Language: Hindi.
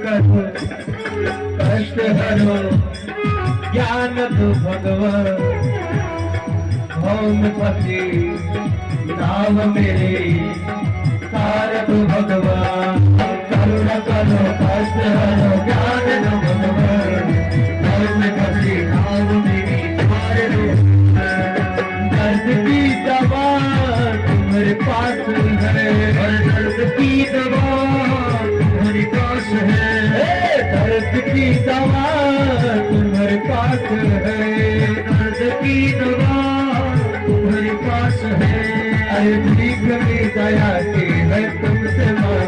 करो कष्ट हरो ज्ञान दो भगवान भौम पति नाम मेरे तार दो भगवान करुण करो कष्ट हरो ज्ञान दो भगवान भौम पति नाम मेरे तार दो दर्द की दवा तुम्हारे पास है दर्द की दवा तुम्हारे पास है दर्द की दवा तुम्हारे पास है दर्द की दवा तुम्हारे पास है अरे भीख में दया की है तुमसे मांग